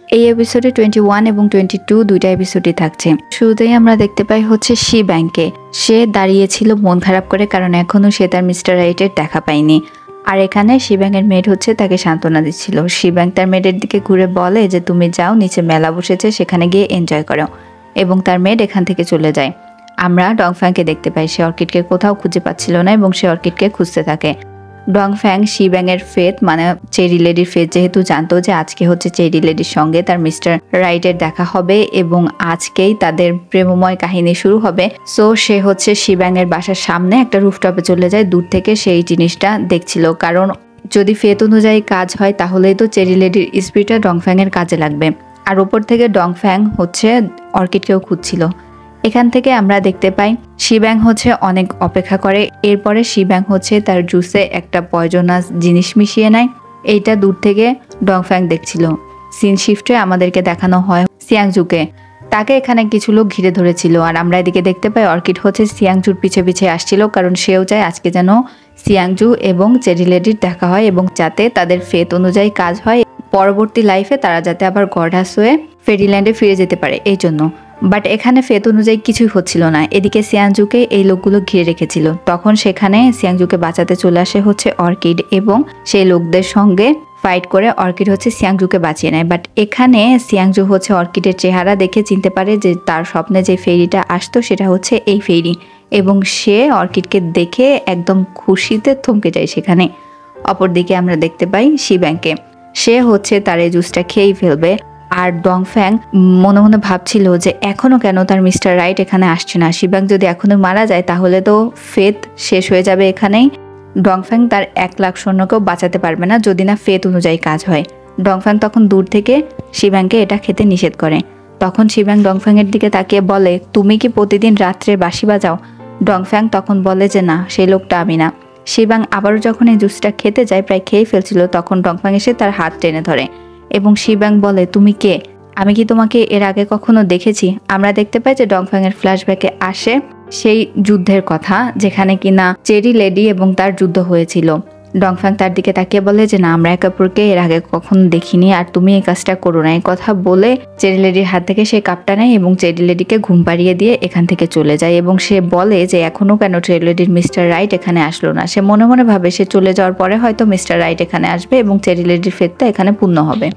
এই এপিসোডে 21 এবং 22 দুইটা এপিসোডই থাকছে। শুরুতেই আমরা দেখতে পাই হচ্ছে শি ব্যাংকে সে দাঁড়িয়েছিল মন খারাপ করে, কারণ এখনো সে তার মিস্টার রাইটের দেখা পায়নি। আর এখানে শি ব্যাংকের মেড হচ্ছে তাকে সান্ত্বনা দিচ্ছিল। শি ব্যাংক তার মেডের দিকে ঘুরে বলে যে তুমি যাও, নিচে মেলা বসেছে, সেখানে গিয়ে এনজয় করো, এবং তার মেড এখান থেকে চলে যায়। আমরা ডংফ্যাংকে দেখতে পাই, সে অর্কিডকে কোথাও খুঁজে পাচ্ছিল না এবং সে অর্কিডকে খুঁজতে থাকে। ডংফ্যাং শি ব্যাংয়ের ফেথ মানে চেরি লেডির ফেথ যেহেতু জানতো যে আজকে হচ্ছে চেরি লেডির সঙ্গে তার মিস্টার রাইটের দেখা হবে এবং আজকেই তাদের প্রেমময় কাহিনী শুরু হবে, সো সে হচ্ছে শি ব্যাংয়ের বাসার সামনে একটা রুফটপে চলে যায়। দূর থেকে সেই জিনিসটা দেখছিল, কারণ যদি ফেথ অনুযায়ী কাজ হয় তাহলেই তো চেরি লেডির স্পিরিটটা ডংফ্যাং এর কাজে লাগবে। আর ওপর থেকে ডংফ্যাং হচ্ছে অর্কিডকেও খুঁজছিল। এখান থেকে আমরা দেখতে পাই শি ব্যাং হচ্ছে অনেক অপেক্ষা করে। এরপরে শি ব্যাং হচ্ছে তার জুসে একটা পয়জনাস জিনিস মিশিয়ে নেয়। এইটা দূর থেকে ডংফ্যাং দেখছিল। সিন শিফটে আমাদেরকে দেখানো হয় সিয়াংজুকে, তাকে এখানে কিছু লোক ঘিরে ধরেছিল। আর আমরা এদিকে দেখতে পাই অর্কিড হচ্ছে সিয়াংজুর পিছে পিছে আসছিল, কারণ সেও চায় আজকে যেন সিয়াংজু এবং চেরি লেডির দেখা হয় এবং যাতে তাদের ফেথ অনুযায়ী কাজ হয়, পরবর্তী লাইফে তারা যাতে আবার গডাস হয়ে ফেরিল্যান্ডে ফিরে যেতে পারে এই জন্য। বাট এখানে ফেথ অনুযায়ী কিছুই হচ্ছিল না। এদিকে সিয়াংজুকে এই লোকগুলো ঘিরে রেখেছিল। তখন সেখানে সিয়াংজুকে বাঁচাতে চলে আসে হচ্ছে অর্কিড এবং সেই লোকদের সঙ্গে ফাইট করে অর্কিড হচ্ছে সিয়াংজুকে বাঁচিয়ে নেয়। বাট এখানে সিয়াংজু হচ্ছে অর্কিডের চেহারা দেখে চিনতে পারে যে তার স্বপ্নে যে ফেরিটা আসতো সেটা হচ্ছে এই ফেরি, এবং সে অর্কিডকে দেখে একদম খুশিতে থমকে যায় সেখানে। অপরদিকে আমরা দেখতে পাই শি ব্যাংকে সে হচ্ছে তার এই জুসটা খেয়েই ফেলবে। আর ডংফ্যাং মনে মনে ভাবছিল যে এখনো কেন তার মিস্টার রাইট এখানে আসছে না। শি ব্যাং যদি এখনো মারা যায় তাহলে তো ফেথ শেষ হয়ে যাবে এখানেই। ডংফ্যাং তার 1 লাখ সৈন্যকেও বাঁচাতে পারবে না যদি না ফেথ অনুযায়ী কাজ হয়। ডংফ্যাং তখন দূর থেকে শি ব্যাংকে এটা খেতে নিষেধ করে। তখন শি ব্যাং ডংফ্যাং এর দিকে তাকিয়ে বলে, তুমি কি প্রতিদিন রাত্রে বাঁশি বাজাও? ডংফ্যাং তখন বলে যে না, সেই লোকটা আমি না। শি ব্যাং আবারও যখন এই জুসটা খেতে যায়, প্রায় খেয়ে ফেলছিল, তখন ডংফ্যাং এসে তার হাত টেনে ধরে এবং শি ব্যাং বলে, তুমি কে? আমি কি তোমাকে এর আগে কখনো দেখেছি? আমরা দেখতে পাই যে ডংফ্যাং এর ফ্ল্যাশব্যাকে আসে সেই যুদ্ধের কথা যেখানে কিনা চেরি লেডি এবং তার যুদ্ধ হয়েছিল। ডংফ্যাং তার দিকে তাকিয়ে বলে যে না, আমরা একে অপরকে এর আগে কখনো দেখিনি, আর তুমি এই কাজটা করো না। এই কথা বলে চেরি লেডির হাত থেকে সেই কাপটা নেয় এবং চেরি লেডিকে ঘুম পাড়িয়ে দিয়ে এখান থেকে চলে যায়। এবং সে বলে যে এখনো কেন চেরি লেডির মিস্টার রাইট এখানে আসলো না। সে মনে মনে ভাবে সে চলে যাওয়ার পরে হয়তো মিস্টার রাইট এখানে আসবে এবং চেরি লেডির ফেতটা এখানে পূর্ণ হবে।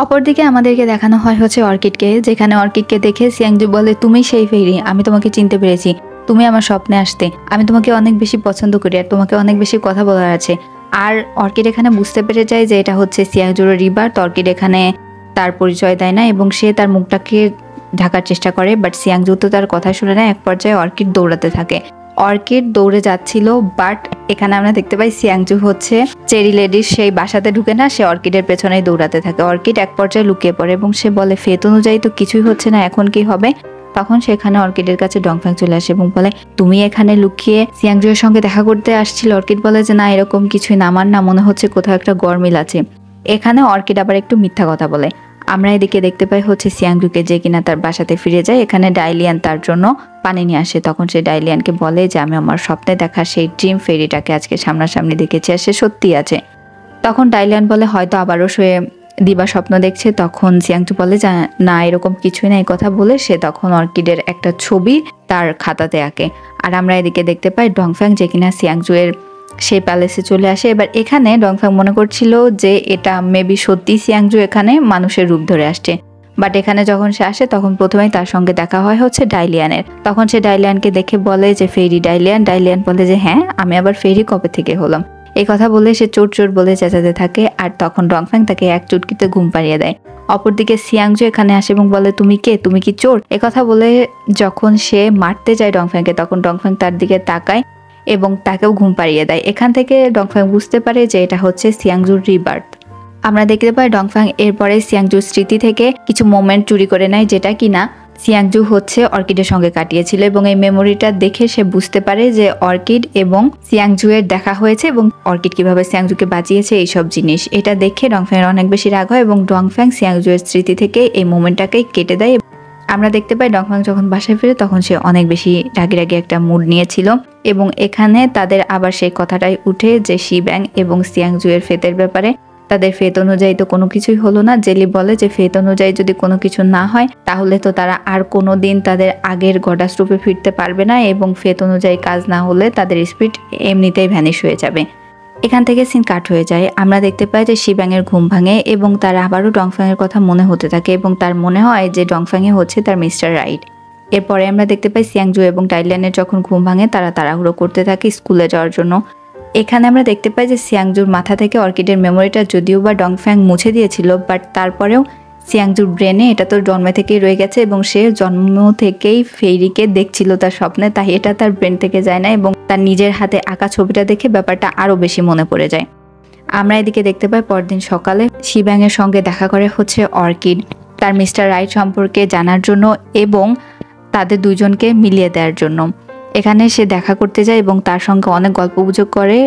অপরদিকে আমাদেরকে দেখানো হয় হচ্ছে অর্কিডকে, যেখানে অর্কিডকে দেখে সিয়াংজু বলে, তুমি সেই ফেরি, আমি তোমাকে চিনতে পেরেছি, তুমি আমার স্বপ্নে আসতে, আমি তোমাকে অনেক বেশি পছন্দ করি আর তোমাকে অনেক বেশি কথা বলার আছে। আর অর্কিড এখানে বুঝতে পেরে যায় যে এটা হচ্ছে সিয়াংজুর রিবার্থ। অর্কিড এখানে তার পরিচয় দেয় না এবং সে তার মুখটাকে ঢাকার চেষ্টা করে, বাট সিয়াংজু তো তার কথা শুনে না। এক পর্যায়ে অর্কিড দৌড়াতে থাকে। অর্কিড দৌড়ে যাচ্ছিল, বাট এখানে আমরা দেখতে পাই সিয়াংজু হচ্ছে চেরি লেডির সেই বাসাতে ঢুকে না, সে অর্কিডের পেছনেই দৌড়াতে থাকে। অর্কিড এক পর্যায়ে লুকিয়ে পড়ে এবং সে বলে, ফেত অনুযায়ী তো কিছুই হচ্ছে না, এখন কি হবে? তখন সেখানে অর্কিডের কাছে ডংফ্যাং চলে আসে এবং বলে, তুমি এখানে লুকিয়ে সিয়াংজুয়ের সঙ্গে দেখা করতে আসছিল? অর্কিড বলে যে না, এরকম কিছুই না, আমার না মনে হচ্ছে কোথাও একটা গরমিল আছে। এখানে অর্কিড আবার একটু মিথ্যা কথা বলে। আমরা এদিকে দেখতে পাই হচ্ছে সিয়াংজুকে, যে কিনা তার বাসাতে ফিরে যায়। এখানে ডাইলিয়ান তার জন্য পানি নিয়ে আসে। তখন সে ডাইলিয়ানকে বলে যে আমি আমার স্বপ্নে দেখা সেই ড্রিম ফেরিটাকে আজকে সামনাসামনি দেখেছি আর সে সত্যি আছে। তখন ডাইলিয়ান বলে হয়তো আবারও সে দিবা স্বপ্ন দেখছে। তখন সিয়াংজু বলে যে না, এরকম কিছুই না। এই কথা বলে সে তখন অর্কিডের একটা ছবি তার খাতাতে আঁকে। আর আমরা এদিকে দেখতে পাই ডংফ্যাং, যে কিনা সিয়াংজু এর সেই প্যালেসে চলে আসে। এবার এখানে ডংফ্যাং মনে করছিল যে এটা মেবি সত্যি সিয়াংজু এখানে মানুষের রূপ ধরে আসছে, বাট এখানে যখন সে আসে তখন প্রথমেই তার সঙ্গে দেখা হয় হচ্ছে ডাইলিয়ানের। তখন সে ডাইলিয়ানকে দেখে বলে যে ফেরি ডাইলিয়ান। ডাইলিয়ান বলে যে হ্যাঁ, আমি আবার ফেরি কবে থেকে হলাম? এই কথা বলে সে চোর চোর বলে চেঁচাতে থাকে। আর তখন ডংফ্যাং তাকে এক চুটকিতে ঘুম পাড়িয়ে দেয়। অপরদিকে সিয়াংজু এখানে আসে এবং বলে, তুমি কে? তুমি কি চোর? কথা বলে যখন সে মারতে যায় ডংফ্যাংকে, তখন ডংফ্যাং তার দিকে তাকায় এবং তাকেও ঘুম পাড়িয়ে দেয়। এখান থেকে ডংফ্যাং বুঝতে পারে যে এটা হচ্ছে সিয়াংজুর রিবার্থ। আমরা দেখতে পাই ডংফ্যাং এরপরে সিয়াংজুর স্মৃতি থেকে কিছু মোমেন্ট চুরি করে নেয়, যেটা কিনা সিয়াংজু হচ্ছে অর্কিডের সঙ্গে কাটিয়েছিল। এবং এই মেমোরিটা দেখে সে বুঝতে পারে যে অর্কিড এবং সিয়াংজু এর দেখা হয়েছে এবং অর্কিড কিভাবে সিয়াংজুকে বাঁচিয়েছে, এইসব জিনিস। এটা দেখে ডংফ্যাং অনেক বেশি রাগ হয় এবং ডংফ্যাং সিয়াংজু এর স্মৃতি থেকে এই মোমেন্টটাকে কেটে দেয়। আমরা দেখতে পাই ডংফ্যাং যখন বাসায় ফিরে তখন সে অনেক বেশি রাগি রাগি একটা মুড নিয়েছিল। এবং এখানে তাদের আবার সেই কথাটাই উঠে যে শি ব্যাং এবং সিয়াংজু এর ফেতের ব্যাপারে। তাদের ফেত অনুযায়ী তো কোনো কিছুই হলো না। জেলি বলে যে ফেত অনুযায়ী যদি কোনো কিছু না হয় তাহলে তো তারা আর কোনো দিন তাদের আগের গডাস রূপে ফিরতে পারবে না, এবং ফেত অনুযায়ী কাজ না হলে তাদের স্পিরিট এমনিতেই ভ্যানিশ হয়ে যাবে। এখান থেকে সিন কাট হয়ে যায়। আমরা দেখতে পাই যে শিব্যাংয়ের ঘুম ভাঙে এবং তার আবারও ডংফ্যাংয়ের কথা মনে হতে থাকে এবং তার মনে হয় যে ডংফ্যাংয়ে হচ্ছে তার মিস্টার রাইট। এরপরে আমরা দেখতে পাই সিয়াংজু এবং টাইল্যানের যখন ঘুম ভাঙে তারা তাড়াহুড়ো করতে থাকে স্কুলে যাওয়ার জন্য। এখানে আমরা দেখতে পাই যে সিয়াংজুর মাথা থেকে অর্কিডের মেমোরিটা যদিও বা ডংফ্যাং মুছে দিয়েছিল, বাট তারপরেও সিয়াংজুর ব্রেনে এটা তো জন্ম থেকেই রয়ে গেছে এবং সে জন্ম থেকেই ফেইরিকে দেখছিল তার স্বপ্নে, তাই এটা তার ব্রেন থেকে যায় না এবং তার নিজের হাতে আঁকা ছবিটা দেখে ব্যাপারটা আরও বেশি মনে পড়ে যায়। আমরা এদিকে দেখতে পাই পরদিন সকালে শিব্যাংয়ের সঙ্গে দেখা করে হচ্ছে অর্কিড তার মিস্টার রাইট সম্পর্কে জানার জন্য এবং তাদের দুজনকে মিলিয়ে দেওয়ার জন্য। এখানে সে দেখা করতে যায় এবং তার সঙ্গে অনেক গল্পগুজব করে,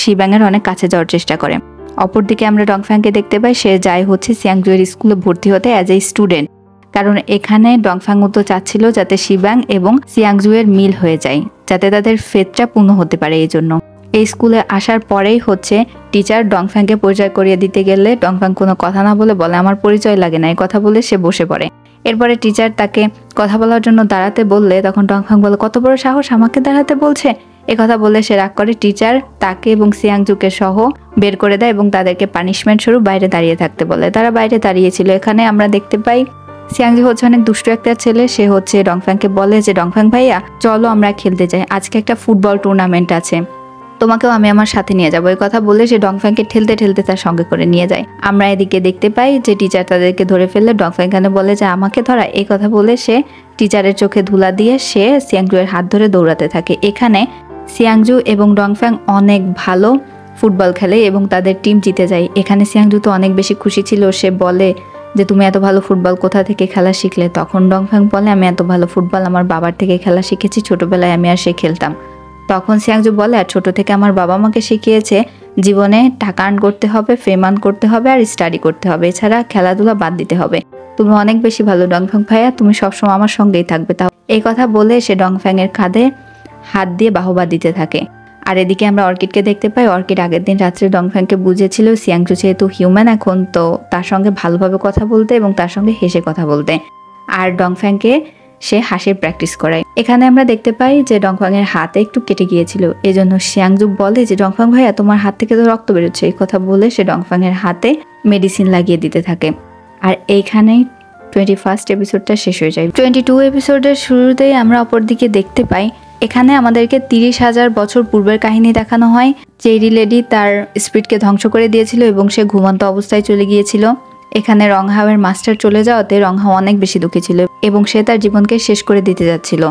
শিব্যাংয়ের অনেক কাছে যাওয়ার চেষ্টা করে। অপরদিকে আমরা ডংফ্যাংকে দেখতে পাই সে যায় হচ্ছে সিয়াংজুয়ের স্কুলে ভর্তি হতে অ্যাজ এ স্টুডেন্ট, কারণ এখানে ডংফ্যাং তো চাচ্ছিল যাতে শিব্যাং এবং সিয়াংজুয়ের মিল হয়ে যায়, যাতে তাদের ফেতটা পূর্ণ হতে পারে। এই জন্য এই স্কুলে আসার পরেই হচ্ছে টিচার ডংফ্যাংকে পরিচয় করিয়ে দিতে গেলে ডংফ্যাং কোনো কথা না বলে আমার পরিচয় লাগে না, এই কথা বলে সে বসে পড়ে। এরপরে টিচার তাকে কথা বলার জন্য দাঁড়াতে বললে তখন ডংফ্যাং বলে কত বড় সাহস আমাকে দাঁড়াতে বলছে, এ কথা বলে সে রাগ করে। টিচার তাকে এবং সিয়াংজুকে সহ বের করে দেয় এবং তাদেরকে পানিশমেন্ট স্বরূপ বাইরে দাঁড়িয়ে থাকতে বলে। তারা বাইরে দাঁড়িয়েছিল। এখানে আমরা দেখতে পাই সিয়াংজু হচ্ছে অনেক দুষ্ট একটা ছেলে। সে হচ্ছে ডংফ্যাংকে বলে যে ডংফ্যাং ভাইয়া চলো আমরা খেলতে যাই, আজকে একটা ফুটবল টুর্নামেন্ট আছে, তোমাকেও আমি আমার সাথে নিয়ে যাবো। এই কথা বলে সে ডংফ্যাংকে ঠেলতে ঠেলতে তার সঙ্গে করে নিয়ে যায়। আমরা এদিকে দেখতে পাই যে টিচার তাদেরকে ধরে ফেললে ডংফ্যাং এখানে বলে যে আমাকে ধরা, এই কথা বলে সে টিচারের চোখে ধুলা দিয়ে সে সিয়াংজুয়ের হাত ধরে দৌড়াতে থাকে। এখানে সিয়াংজু এবং ডংফ্যাং অনেক ভালো ফুটবল খেলে এবং তাদের টিম জিতে যায়। এখানে সিয়াংজু তো অনেক বেশি খুশি ছিল, সে বলে যে তুমি এত ভালো ফুটবল কোথা থেকে খেলা শিখলে? তখন ডংফ্যাং বলে আমি এত ভালো ফুটবল আমার বাবার থেকে খেলা শিখেছি, ছোটবেলায় আমি আর সে খেলতাম। তখন সিয়াংজু বলে আর ছোট থেকে আমার বাবা আমাকে শিখিয়েছে জীবনে টাকা আর্ন করতে হবে, ফেম আর্ন করতে হবে আর স্টাডি করতে হবে, এছাড়া খেলাধুলা বাদ দিতে হবে। তুমি অনেক বেশি ভালো ডংফ্যাং ভাইয়া, তুমি সবসময় আমার সঙ্গেই থাকবে। তাও এই কথা বলে সে ডংফ্যাং এর কাঁধে হাত দিয়ে বাহবা দিতে থাকে। আর এদিকে আমরা অর্কিডকে দেখতে পাই। অর্কিড আগের দিন রাত্রে ডংফ্যাংকে বুঝেছিল সিয়াংজু যেহেতু হিউম্যান এখন, তো তার সঙ্গে ভালোভাবে কথা বলতে এবং তার সঙ্গে হেসে কথা বলতে, আর ডংফ্যাংকে সে হাসির প্র্যাকটিস করায়। এখানে আমরা দেখতে পাই যে ডংফ্যাং এর হাতে একটু কেটে গিয়েছিল, এজন্য সিয়াংজু বলে যে ডংফ্যাং ভাইয়া তোমার হাত থেকে তো রক্ত বেরোচ্ছে, এই কথা বলে সে ডংফ্যাং এর হাতে মেডিসিন লাগিয়ে দিতে থাকে। আর এইখানেই 21st এপিসোডটা শেষ হয়ে যায়। 22 এপিসোডের শুরুতেই আমরা অপরদিকে দেখতে পাই এখানে আমাদেরকে 30,000 বছর পূর্বের কাহিনী দেখানো হয়। চেরি লেডি তার স্পিরিটকে ধ্বংস করে দিয়েছিল এবং সে ঘুমন্ত অবস্থায় চলে গিয়েছিল। এখানে রংহাওয়ের মাস্টার চলে যাওয়াতে রংহাও অনেক বেশি দুঃখী ছিল এবং সে তার জীবনকে শেষ করে দিতে যাচ্ছিল।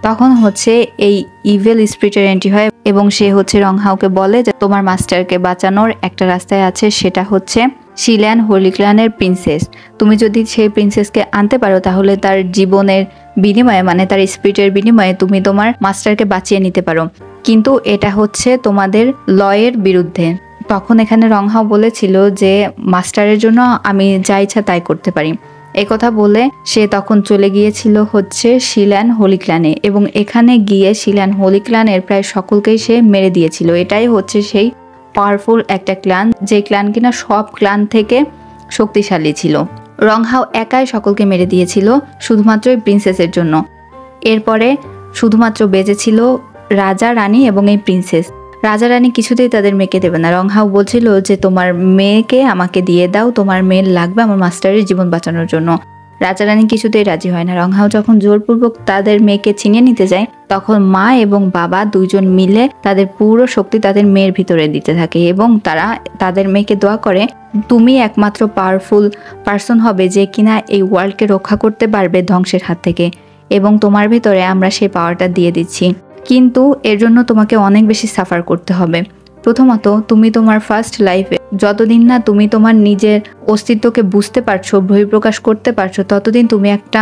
তখন হচ্ছে এই ইভিল স্পিরিটের এন্ট্রি হয় এবং সে হচ্ছে রংহাওকে বলে যে তোমার মাস্টারকে বাঁচানোর একটা রাস্তায় আছে, সেটা হচ্ছে শিল্যান হোলিক্ল্যানের প্রিন্সেস। তুমি যদি সেই প্রিন্সেসকে আনতে পারো তাহলে তার জীবনের বিনিময়ে, মানে তার স্পিরিটের বিনিময়ে তুমি তোমার মাস্টারকে বাঁচিয়ে নিতে পারো, কিন্তু এটা হচ্ছে তোমাদের লয়ের বিরুদ্ধে। তখন এখানে রংহাও বলেছিল যে মাস্টারের জন্য আমি যা ইচ্ছা তাই করতে পারি। এই কথা বলে সে তখন চলে গিয়েছিল হচ্ছে শিল্যান হোলিক্ল্যানে এবং এখানে গিয়ে শিল্যান হোলিক্ল্যানের প্রায় সকলকেই সে মেরে দিয়েছিল। এটাই হচ্ছে সেই পাওয়ারফুল একটা ক্ল্যান, যে ক্ল্যান কিনা সব ক্ল্যান থেকে শক্তিশালী ছিল। রংহাও একাই সকলকে মেরে দিয়েছিল শুধুমাত্র এই প্রিন্সেসের জন্য। এরপরে শুধুমাত্র বেঁচে ছিল রাজা, রানী এবং এই প্রিন্সেস। রাজা রানী কিছুতেই তাদের মেয়েকে দেবে না। রংহাও বলছিল যে তোমার মেয়েকে আমাকে দিয়ে দাও, তোমার মেয়ের লাগবে আমার মাস্টারের জীবন বাঁচানোর জন্য। রাজা রানী কিছুতেই রাজি হয় না। রংহাও যখন জোরপূর্বক তাদের মেয়েকে ছিনিয়ে নিতে যায় তখন মা এবং বাবা দুইজন মিলে তাদের পুরো শক্তি তাদের মেয়ের ভিতরে দিতে থাকে এবং তারা তাদের মেয়েকে দোয়া করে তুমি একমাত্র পাওয়ারফুল পার্সন হবে যে কিনা এই ওয়ার্ল্ডকে রক্ষা করতে পারবে ধ্বংসের হাত থেকে, এবং তোমার ভিতরে আমরা সেই পাওয়ারটা দিয়ে দিচ্ছি, কিন্তু এর জন্য তোমাকে অনেক বেশি সাফার করতে হবে। প্রথমত তুমি তোমার ফার্স্ট লাইফে যতদিন না তুমি তোমার নিজের অস্তিত্বকে বুঝতে পারছো, বহিঃপ্রকাশ করতে পারছো, ততদিন তুমি একটা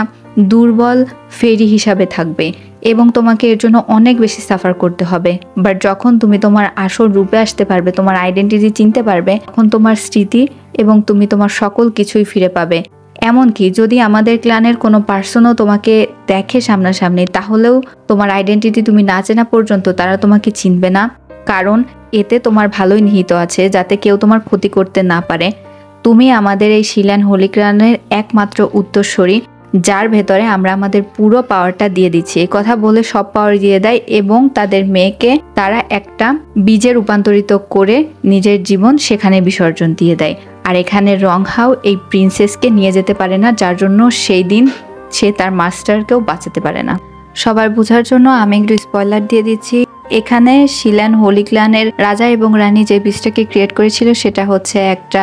দুর্বল ফেরি হিসাবে থাকবে এবং তোমাকে এর জন্য অনেক বেশি সাফার করতে হবে। বাট যখন তুমি তোমার আসল রূপে আসতে পারবে, তোমার আইডেন্টিটি চিনতে পারবে, তখন তোমার স্মৃতি এবং তুমি তোমার সকল কিছুই ফিরে পাবে। এমনকি যদি আমাদের ক্লানের কোনো পার্সনও তোমাকে দেখে সামনাসামনি, তাহলেও তোমার আইডেন্টিটি তুমি না চেনা পর্যন্ত তারা তোমাকে চিনবে না কারণ এতে তোমার ভালোই নিহিত আছে, যাতে কেউ তোমার ক্ষতি করতে না পারে। তুমি আমাদের এই শিল্যান্ড হলিগ্রানের একমাত্র উত্তরসূরি, যার ভেতরে আমরা আমাদের পুরো পাওয়ারটা দিয়ে দিচ্ছি। এই কথা বলে সব পাওয়ার দিয়ে দেয় এবং তাদের মেয়েকে তারা একটা বীজে রূপান্তরিত করে নিজের জীবন সেখানে বিসর্জন দিয়ে দেয়। আর এখানে রংহাও এই প্রিন্সেসকে নিয়ে যেতে পারে না, যার জন্য সেই দিন সে তার মাস্টারকেও বাঁচাতে পারে না। সবার বোঝার জন্য আমি একটু স্পয়লার দিয়ে দিচ্ছি। এখানে শিল্যান্ড হলিগ্রানের রাজা এবং রানী যে বীজটাকে ক্রিয়েট করেছিল সেটা হচ্ছে একটা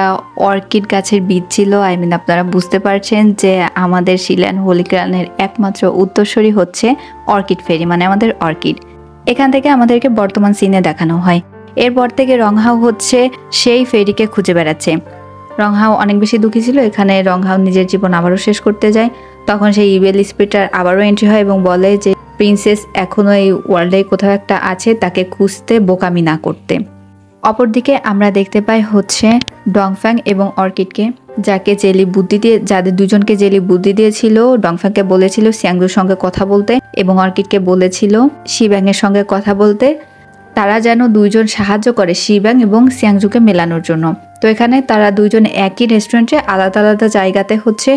অর্কিড গাছের বীজ ছিল। আপনারা বুঝতে পারছেন যে আমাদের শিল্যান্ড হলিগ্রানের একমাত্র উত্তরসূরি হচ্ছে অর্কিড ফেরি, মানে আমাদের অর্কিড। এখান থেকে আমাদেরকে বর্তমান সিনে দেখানো হয়। এরপর থেকে রংহাও হচ্ছে সেই ফেরিকে খুঁজে বেড়াচ্ছে। রংহাও অনেক বেশি দুঃখী ছিল। এখানে রংহাও নিজের জীবন আবারও শেষ করতে যায়। তখন সেই ইভেল স্পিরিটার আবারও এন্ট্রি হয় এবং বলে যে প্রিন্সেস এখনো এই ওয়ার্ল্ডে কোথাও একটা আছে, তাকে খুঁজতে বোকামি না করতে। অপরদিকে আমরা দেখতে পাই হচ্ছে ডংফ্যাং এবং অর্কিডকে, যাকে জেলি বুদ্ধি দিয়ে, যাদের দুজনকে জেলি বুদ্ধি দিয়েছিল। ডংফ্যাংকে বলেছিল সিয়াংজুর সঙ্গে কথা বলতে এবং অর্কিডকে বলেছিল শিব্যাংয়ের সঙ্গে কথা বলতে। তারা যেন দুইজন সাহায্য করে শিব্যাং এবং সিয়াংজুকে মেলানোর জন্য। তো এখানে তারা দুইজন একই রেস্টুরেন্টে আলাদা আলাদা জায়গাতে হচ্ছে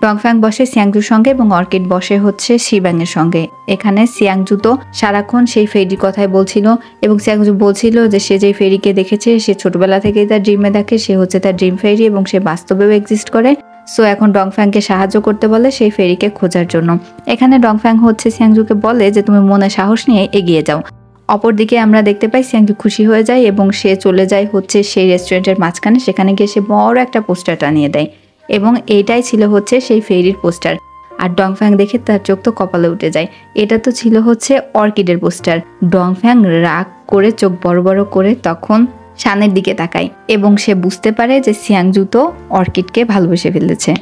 ডংফ্যাং বসে সিয়াংজুর সঙ্গে এবং অর্কিড বসে হচ্ছে শিব্যাংয়ের সঙ্গে। এখানে সিয়াংজু তো সারাক্ষণ সেই ফেরির কথাই বলছিল এবং সিয়াংজু বলছিল যে সে যেই ফেরিকে দেখেছে সে ছোটবেলা থেকেই তার ড্রিমে দেখে, সে হচ্ছে তার ড্রিম ফেরি এবং সে বাস্তবেও এক্সিস্ট করে। সো এখন ডংফ্যাংকে সাহায্য করতে বলে সেই ফেরিকে খোঁজার জন্য। এখানে ডংফ্যাং হচ্ছে সিয়াংজুকে বলে যে তুমি মনে সাহস নিয়ে এগিয়ে যাও। অপরদিকে আমরা দেখতে পাই সিয়াংজু খুশি হয়ে যায় এবং সে চলে যায় হচ্ছে সেই রেস্টুরেন্টের মাঝখানে। সেখানে গিয়ে সে বড় একটা পোস্টার টানিয়ে দেয় এবং এইটাই ছিল হচ্ছে সেই ফেরির পোস্টার। আর ডংফ্যাং দেখে তার চোখ তো কপালে উঠে যায়। এটা তো ছিল হচ্ছে অর্কিডের পোস্টার। ডংফ্যাং রাগ করে চোখ বড় বড় করে তখন শানের দিকে তাকায় এবং সে বুঝতে পারে যে সিয়াংজু তো অর্কিডকে ভালোবেসে ফেলেছে।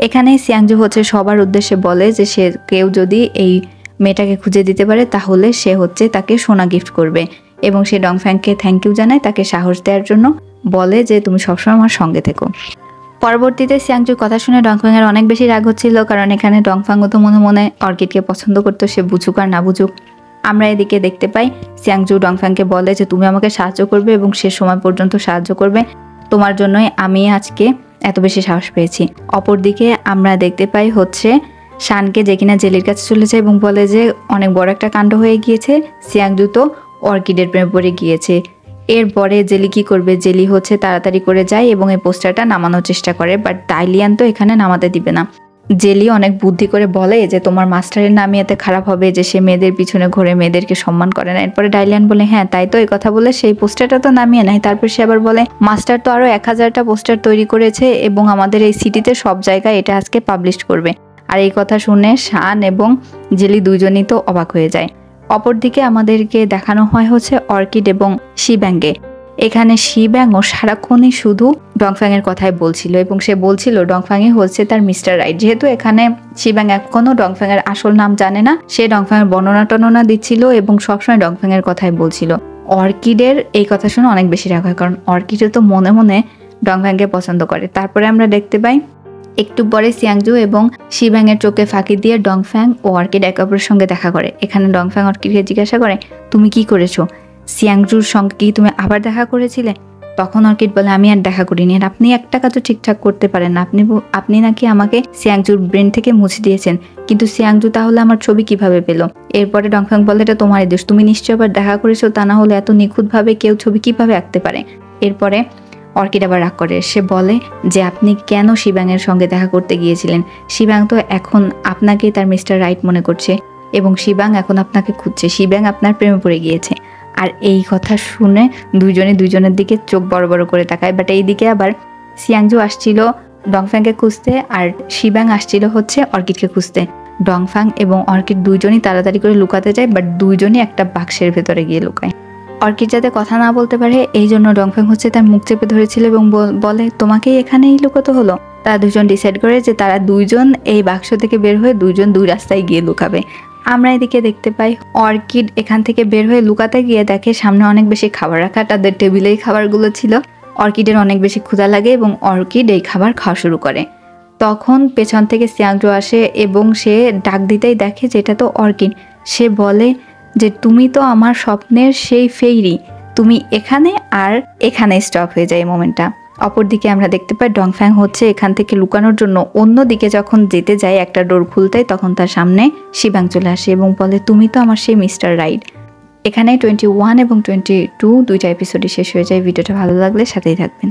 এখানে সিয়াংজু হচ্ছে সবার উদ্দেশ্যে বলে যে সে কেউ যদি এই মেয়েটাকে খুঁজে দিতে পারে তাহলে সে হচ্ছে তাকে সোনা গিফট করবে এবং সে ডংফ্যাংকে থ্যাংক ইউ জানায়, তাকে সাহস দেওয়ার জন্য বলে যে তুমি সবসময় আমার সঙ্গে থেকো। পরবর্তীতে সিয়াংজুর কথা শুনে ডংফ্যাংয়ের অনেক বেশি রাগ হচ্ছিল, কারণ এখানে ডংফ্যাংও তো মনে মনে অর্কিডকে পছন্দ করতো, সে বুঝুক আর না বুঝুক। আমরা এদিকে দেখতে পাই সিয়াংজু ডংফ্যাংকে বলে যে তুমি আমাকে সাহায্য করবে এবং শেষ সময় পর্যন্ত সাহায্য করবে, তোমার জন্যই আমি আজকে এত বেশি সাহস পেয়েছি। অপরদিকে আমরা দেখতে পাই হচ্ছে শানকে, যে কিনা জেলির কাছে চলে যায় এবং বলে যে অনেক বড় একটা কাণ্ড হয়ে গিয়েছে, সিয়াংজু তো অর্কিডের প্রেমে পড়ে গিয়েছে। এরপরে জেলি কি করবে, জেলি হচ্ছে তাড়াতাড়ি করে যায় এবং এই পোস্টারটা নামানোর চেষ্টা করে, বাট ডাইলিয়ান তো এখানে নামাতে দিবে না। জেলি অনেক বুদ্ধি করে বলে যে তোমার মাস্টারের নামই এতে খারাপ হবে যে সে মেয়েদের পিছনে ঘুরে মেয়েদেরকে সম্মান করে না। এরপরে ডাইলিয়ান বলে হ্যাঁ তাই তো, এই কথা বলে সেই পোস্টারটা তো নামিয়ে নেয়। তারপর সে আবার বলে মাস্টার তো আরো 1000টা পোস্টার তৈরি করেছে এবং আমাদের এই সিটিতে সব জায়গায় এটা আজকে পাবলিশ করবে। আর এই কথা শুনে শান এবং জেলি দুজনই তো অবাক হয়ে যায়। অপরদিকে আমাদেরকে দেখানো হয় হচ্ছে অর্কিড এবং শিব্যাংকে। এখানে শিব্যাংও সারাক্ষণই শুধু ডংফ্যাংয়ের কথাই বলছিল এবং সে বলছিল ডংফ্যাংই হচ্ছে তার মিস্টার রাইট। যেহেতু এখানে শিব্যাং এখনো ডংফ্যাংয়ের আসল নাম জানে না, সে ডংফ্যাংয়ের বর্ণনা টর্ণনা দিচ্ছিল এবং সবসময় ডংফ্যাংয়ের কথাই বলছিল। অর্কিডের এই কথা শুনে অনেক বেশি রাগ হয়, কারণ অর্কিডও তো মনে মনে ডংফ্যাংকে পছন্দ করে। তারপরে আমরা দেখতে পাই একটু পরে সিয়াংজু এবং শিব্যাংয়ের চোখে ফাঁকি দিয়ে ডংফ্যাং ও অর্কিড একে অপরের সঙ্গে দেখা করে। এখানে ডংফ্যাং অর্কিডকে জিজ্ঞাসা করে তুমি কি করেছো, সিয়াংজুর সঙ্গে কি তুমি আবার দেখা করেছিলে? তখন অর্কিড বলে আমি আর দেখা করিনি, আর আপনি একটা কাজও ঠিকঠাক করতে পারেন না, আপনি নাকি আমাকে সিয়াংজুর ব্রেন থেকে মুছে দিয়েছেন, কিন্তু সিয়াংজু তাহলে আমার ছবি কিভাবে পেল? এরপরে ডংফ্যাং বলে এটা তোমারই দোষ, তুমি নিশ্চয়ই আবার দেখা করেছো, তা না হলে এত নিখুঁতভাবে কেউ ছবি কিভাবে আঁকতে পারে? এরপরে অর্কিড আবার রাগ করে, সে বলে যে আপনি কেন শিব্যাংয়ের সঙ্গে দেখা করতে গিয়েছিলেন? শিব্যাং তো এখন আপনাকেই তার মিস্টার রাইট মনে করছে এবং শিব্যাং এখন আপনাকে খুঁজছে, শিব্যাং আপনার প্রেমে পড়ে গিয়েছে। আর এই কথা শুনে দুজনের দিকে চোখ বড় বড় করে তাকায়। বাট এইদিকে আবার সিয়াংজু আসছিল ডংফ্যাংকে খুঁজতে আর শিব্যাং আসছিল হচ্ছে অর্কিডকে খুঁজতে। ডংফ্যাং এবং অর্কিড দুইজনই তাড়াতাড়ি করে লুকাতে যায়, বাট দুইজনই একটা বাক্সের ভেতরে গিয়ে লুকায়। অর্কিড যাতে কথা না বলতে পারে এই জন্য ডংফ্যাং হচ্ছে তার মুখ চেপে ধরেছিল এবং বলে তোমাকেই এখানেই লুকাতে হলো। তারা দুজন ডিসাইড করে যে তারা দুইজন এই বাক্স থেকে বের হয়ে দুইজন দুই রাস্তায় গিয়ে লুকাবে। আমরা এদিকে দেখতে পাই অর্কিড এখান থেকে বের হয়ে লুকাতে গিয়ে দেখে সামনে অনেক বেশি খাবার রাখা, তাদের টেবিলেই খাবারগুলো ছিল। অর্কিডের অনেক বেশি ক্ষুধা লাগে এবং অর্কিড এই খাবার খাওয়া শুরু করে। তখন পেছন থেকে সিয়াংজু আসে এবং সে ডাক দিতেই দেখে যে এটা তো অর্কিড। সে বলে যে তুমি তো আমার স্বপ্নের সেই ফেইরি, তুমি এখানে আর এখানে স্টপ হয়ে যায় এই মোমেন্টটা। অপরদিকে আমরা দেখতে পাই ডংফ্যাং হচ্ছে এখান থেকে লুকানোর জন্য অন্যদিকে যখন যেতে যায় একটা ডোর খুলতে, তখন তার সামনে শিবাং চলে আসে এবং বলে তুমি তো আমার সেই মিস্টার রাইট। এখানে 21 এবং 22 দুইটা এপিসোডই শেষ হয়ে যায়। ভিডিওটা ভালো লাগলে সাথেই থাকবেন।